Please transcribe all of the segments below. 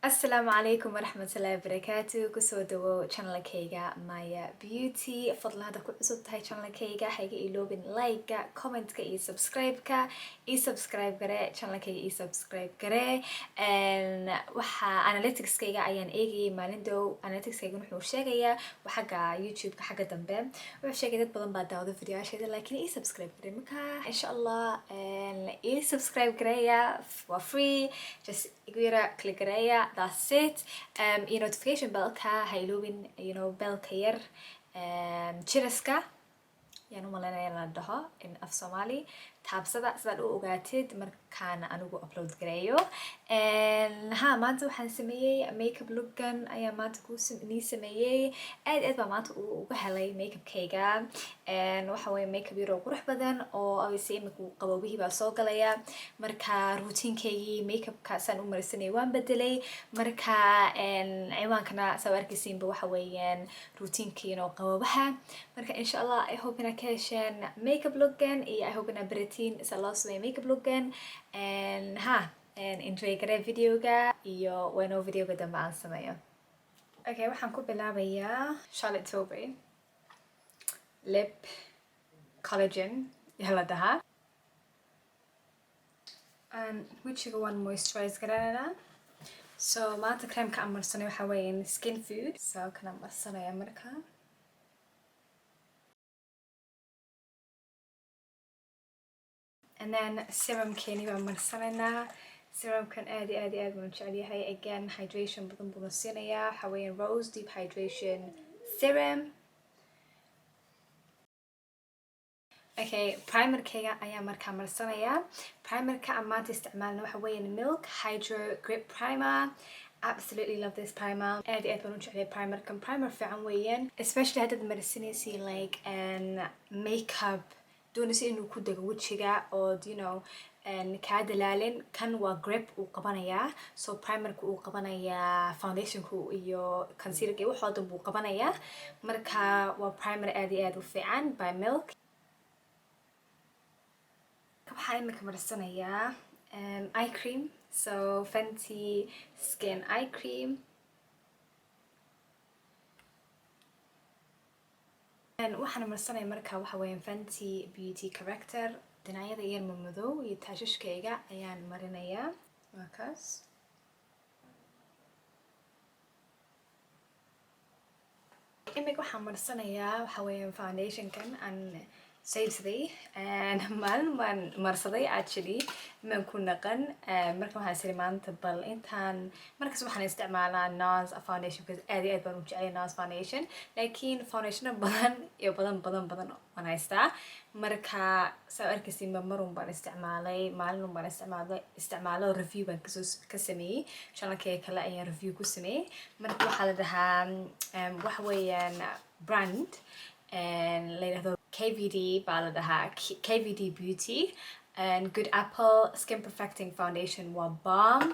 السلام عليكم ورحمة الله وبركاته كسو دو channel كيغا مايا بيوتي فضل هذا كل عصب هاي channel كيغا حيجي إيلوبين لايك كومنت كا إي سبسكرايب كري channel كيغا إي سبسكرايب كري وحا analytics كيغا أيان إيجي مالندو analytics كيغا نحو شاقيا وحقا يوتيوب كحقا دنبام وحشاقي داد بضن بعد داود الفيديو عشيدا لكن إي سبسكرايب كري مكا إن شاء الله إي سبسكرايب كريا وفري just إيجويرا كليك كريا that's it. Notification bell ka haylubin, bell ka yar jiraska yaan u malaynaya la dhaho in af Somali taabsada sidaad u ogaatid markaan anigu upload gareeyo maanta waxaan sameeyey makeup lookan ayaa maanta nii sameeyey aad baa maanta uga helay makeupkayga waxa weeye makeup yar oo qurux badan oo obviously imika qaboobihii baa soo galaya marka routinekeygii makeupkaasaan u marsanayay waan bedelay marka ciwaankana soo arkaysiinba waxa weeyaan routinekii oo qaboobaha marka insha Allah I hope ina ka hesheen makeup lookan iyo I hope ina baratiin isa loo sameeyo makeup lookan enjoy garee videoga iyo waano videoga dambe aan sameeyo. Okay, waxaan ku bilaabayaa Charlotte Tilbury lip collagen yala dhaha wajiga waan moisturize garanayna so maanta creamka aan marsanay waxa weeyaan skin food so kana marsanaya marka and then serum keeni baan marsanayna serum kan aad baan jecel yahay again hydration badan buu siinaya waxa weeyaan rose deep hydration serum. Okay, primer kayga ayaa markaa marsanaya primerka aan maanta isticmaalna waxa weeyaan milk hydro grip primer. Absolutely love this primer aad baan u jeclay primerkan primer fiican weeyaan especially haddaad marsanaysi like makeup doonaysa inuu ku dago wajiga oo kaa dalaalin kan waa grip uu qabanayaa so primerka uu qabanayaa foundationka iyo concealerka waxoo dhan buu qabanayaa marka waa primer aad u fiican by milk. waxaa imika marsanayaa eye cream so Fenty skin eye cream waxaan marsanaya marka waxa weeyaan Fenty beauty corrector dhinacyada yar madow iyo taashashkayga ayaan marinayaa waa kaas imika waxaan marsanayaa waxa weeyaan foundationkan aan saybsaday maalin baan marsaday actually maan ku naqan marka waxaan isiri maanta bal intaan markaas waxaan isticmaalaa Nars foundation because aad baan u jeclay Nars foundation laakiin foundation badan iyo badan waan haystaa marka soo arkaysiinba marun baan isticmaalay maalin baan isticmaalo review baan ka sameeyay channelkayga kale ayaan review ku sameeyay marka waxaa la dhahaa waxa weeyaan brand la yiraahdo KVD baa la dhahaa KVD beauty and good apple skin perfecting foundation waa BALM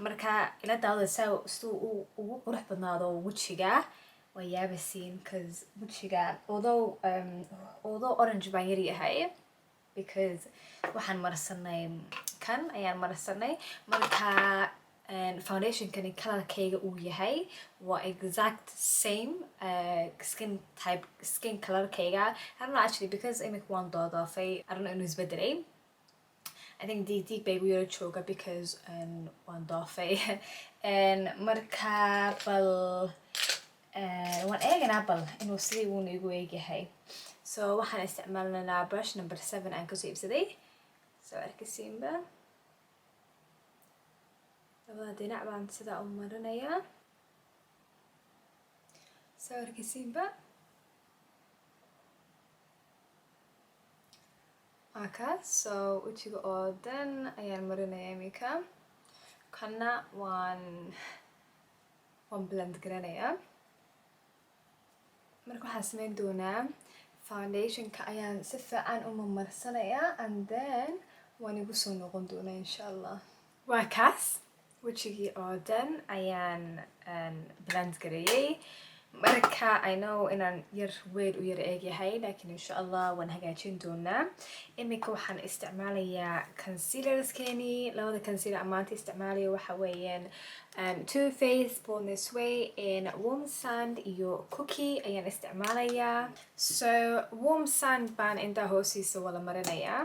marka ila daawada siduu ugu qurux badnaado wajiga waa yaabasiin cause wajiga although orange baan yar yahay because waxaan marsanay kan ayaan marsanay marka foundation kani colorkayga uu yahay waa exact same skin colorkayga I don't know actually because imika waan doodoofay I don't know inuu isbedelay I think diig bay igu yara jooga because waan doofay marka bal waan eeganaa bal inuu sidii uuna igu eegyahay so waxaan isticmaalnaa brush number 7 aan kasoo iibsaday soo arkaysiinba labada dhinac baan sidaa u marinayaa soo arkaysiinba kaas so wajiga oo dhan ayaan marinaya imika kana waan blend garanayaa marka waxaan sameyn doonaa foundationka ayaan si fiican u marsanayaa and then waan igu soo noqon doonaa insha Allah waa kaas wajigii oo dhan ayaan blend gareeyay marka I know inaan yar weyn u yar eegyahay laakiin insha Allah waan hagaajin doonaa. Imika waxaan isticmaalayaa concealerskeeni. Labada concealer maanta isticmaalayo waxa weeyaan Too Faced Boldness Way in Warm Sand iyo Cookie ayaan isticmaalayaa. So Warm Sand baan intaa hoostiisa wala marinayaa.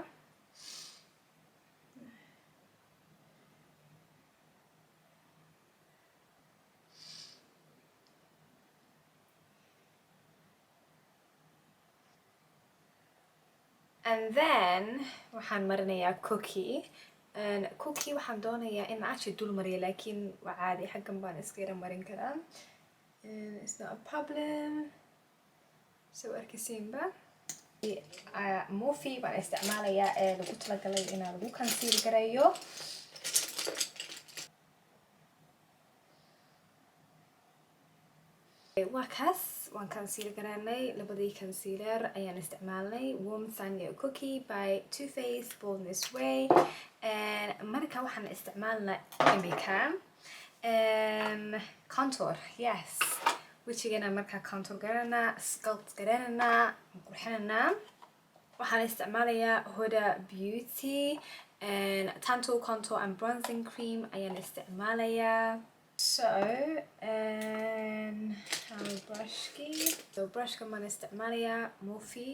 And then waxaan marinayaa Cookie. And Cookie waxaan doonayaa in actually dul mariyo laakiin waa caadi xaggan baan iska yara marin karaa. It's not a problem. So arkisiinba. Morphe baan isticmaalayaa ee lagu talagalay inaan lagu conceal gareeyo. Waa kaas waan conceal garanay labadii concealer ayaan isticmaalnay Warm Sand iyo Cookie by Too Faced Boldness Way. And marka waxaan isticmaalnaa imika contour. Yes, wajigana marka contour garanaa, sculpt garanaa, qurxinanaa. Waxaan isticmaalayaa Huda Beauty and Tantour Contour and Bronzing Cream ayaan isticmaalayaa. So brushka maan isticmaalayaa Morphe.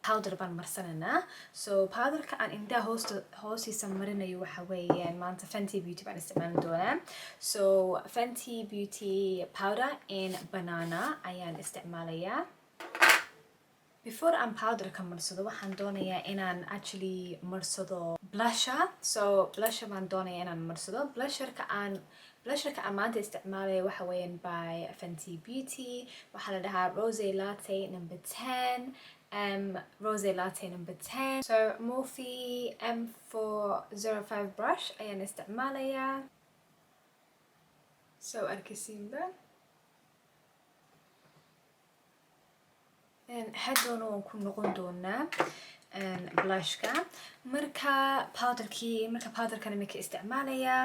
Powder baan marsananaa. So powderka aan indhaha hoostiisa marinayo waxa weeyaan maanta Fenty Beauty baan isticmaali doonaa. So Fenty Beauty powder in banana ayaan isticmaalayaa. Before aan powderka marsado waxaan doonayaa inaan actually marsado blusher. So blusher baan doonayaa inaan marsado. Blusherka aan maanta isticmaalayo waxa weeyaan by Fenty Beauty. Waxaa la dhahaa Rose Latte number 10. Rose Latte number 10. So Morphe M405 brush ayaan isticmaalayaa. So arkisiinba. Hadhoona waan ku noqon doonaa blushka. Marka powderkan imika isticmaalayaa.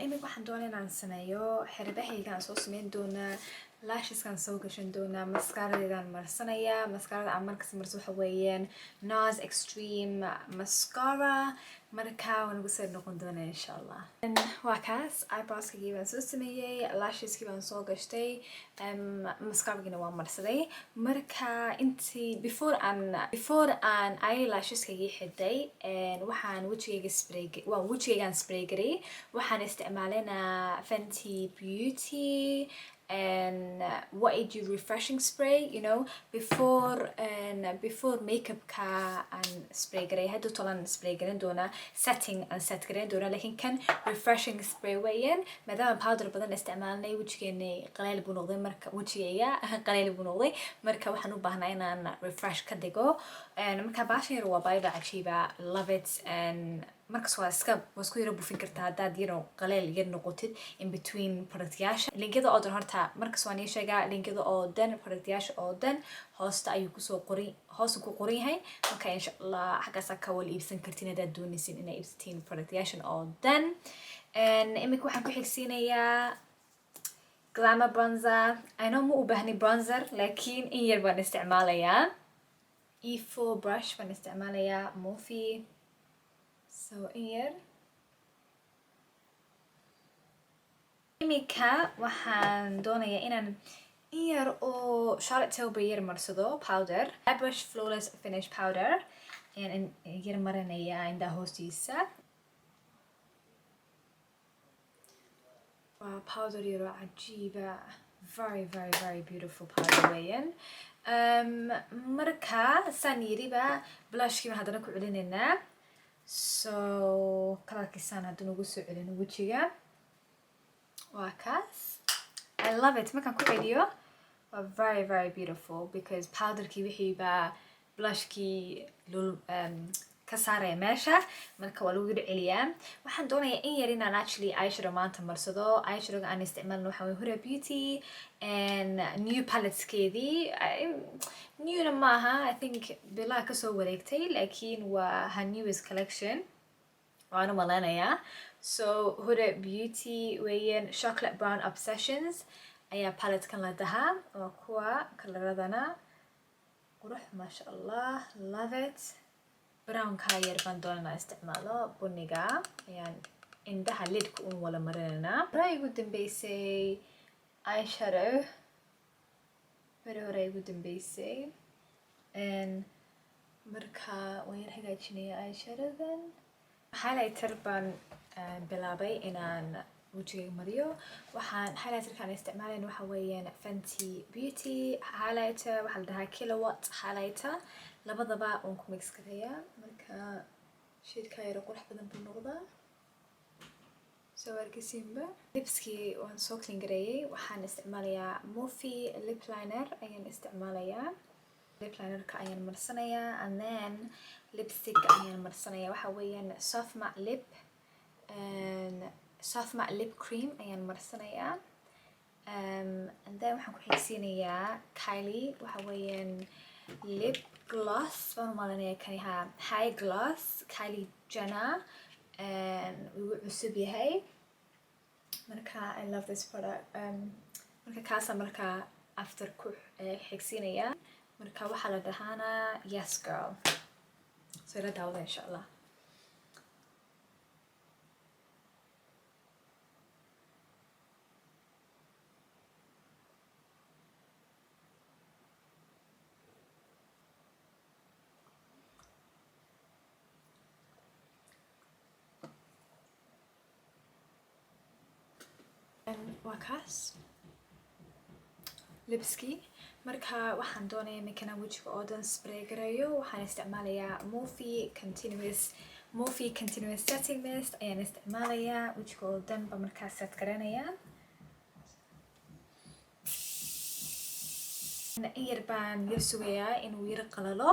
imika waxaan doonaa inaan sameeyo xiribahaygaan soo sameyn doonaa, lasheskaan soo gashan doonaa, mascaradeedaan marsanayaa. Mascarada aan markas marso waxa weeyaan Nars Extreme Mascara. Marka waan ugu soo noqon doonaa insha Allah. Waa kaas eyebrowskii baan soo sameeyay, lasheskii baan soo gashtay, mascaragina waan marsaday. Marka intii before aan eyelasheskii xiday waxaan wajigaygaan spray garay. Waxaan isticmaalanaa Fenty Beauty and what I do refreshing spray, you know, before makeup ka and spray garay. Hadda tolan spray garan doona, setting and set garan doona, laakiin kan refreshing spray weeyaan. Maadaama powder badan isticmaalnay wajigeena qaleel buu noqday, marka wajigayga qaleel buu noqday, marka waxaan u baahnaa inaan refresh ka dhigo. Marka baashan yar waa bayba cajiiba, love it. And markas waa isku yara buufin kartaa haddaad qaleel yar noqotid in between productyaasha. Linkada oo dhan horta markas waan ii sheegaa, linkada oo dhan productyaasha oo dhan hoosta ayuu ku qoran yahay. Marka insha Allah xaggaasa ka wala iibsan kartiin haddaad doonaysin inay iibsatiin productyaashan oo dhan. Imika waxaan ku xigsiinayaa Glamabronze. I know ma u baahni bronzer laakiin in yar baan isticmaalayaa. E4 brush baan isticmaalayaa Morphe. So here imika waxaan doonayaa inaan yar oo Charlotte Tilbury yar marsado powder, Airbrush Flawless Finish powder, and yar marinayaa indhaha hoostiisa. Waa powder yar oo cajiiba, very very very beautiful powder weeyaan. Marka saan yiriba blushkii haddana ku celinaynaa. So kalarkiisaan haddana ugu soo celino wajiga. Waa kaas. I love it. Markaan ku celiyo waa very beautiful because powderkii wixii baa blushkii ka saaraya meesha marka waa lagu yidhi celiyaa waxaan doonayaa in yar inaan actually eyeshadow maanta marsado eyeshadowga aan isticmaalno waxa way Huda Beauty and new palettekeedii newna maaha I think bilaa kasoo wareegtay laakiin waa her newest collection waana maleynayaa so Huda Beauty weeyaan chocolate brown obsessions ayaa palettekan la dhahaa waa kuwa kalaradana qurux maasha Allah love it brown ka yar baan doonaa isticmaalo buniga ayaan indhaha lidka un wala marinayna hore ugu dambeysay eyeshadow hore ugu dambeysay marka waan yar hagaajinaya eyeshadowgan highlighter baan bilaabay inaan wajigayga mariyo waxaan highlighterkaan isticmaalayn waxa weeyaan Fenty Beauty highlighter waxaa la dhahaa Killawatt highlighter labadaba uun ku mix gareeyaa marka shadeka yar qurux badan buu noqdaa soo arkaysiinba lipskii waan soo clean gareeyay waxaan isticmaalayaa Morphe lip liner ayaan isticmaalayaa lip linerka ayaan marsanayaa and then lipstick ayaan marsanayaa waxa weeyaan soft matte lip cream ayaan marsanayaa and then waxaan ku xigsiinayaa Kylie waxa weeyaan lip gloss baan malanaya kani high gloss Kylie Jenner wuu cusub yahay marka I love this product marka kaasa marka after ku xigsiinaya marka waxaa la dhahaana yes girl so ila daawada insha Allah waa kaas lipskii marka waxaan doonayaa makana wajiga oo dhan spray gareeyo waxaan isticmaalayaa Morphe continuous setting mist ayaan isticmaalayaa wajiga oo dhan ba markaas set garanayaa in yar baan yar sugayaa inuu yar qalalo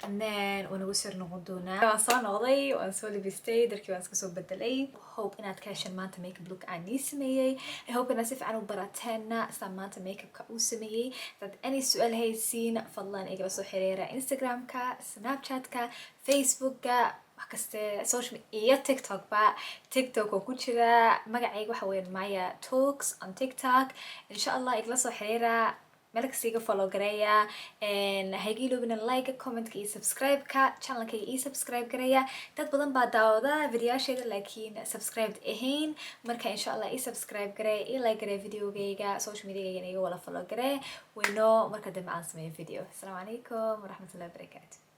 and then wanagu sir noqon doonaa waan soo noqday waan soo libistay darkii waan iska soo bedelay hope inaad ka heshaan maanta makeup look aan ii sameeyay I hope inaad si fiican u barateena sida maanta makeupka uu sameeyay dad any su'aal haysiin fadlan igala soo xiriira Instagramka Snapchatka Facebookka wax kaste social media TikTok oo ku jira magacayga waxa weeyaan Maya Talks on TikTok insha Allah igala soo xiriira melkasiga follow gareeya hayga iloobina like comment iyo subscribe ka channelkayga ii subscribe gareeya dad badan baa daawada videoyaasheeda laakiin subscribed ahayn marka insha Allah ii subscribe gareeya ii like gareeya videogayga social mediagayga iga wala follow gareeya wayno marka dambe aan sameeyo video. Assalamu alaikum warahmatullahi wabarakatuh.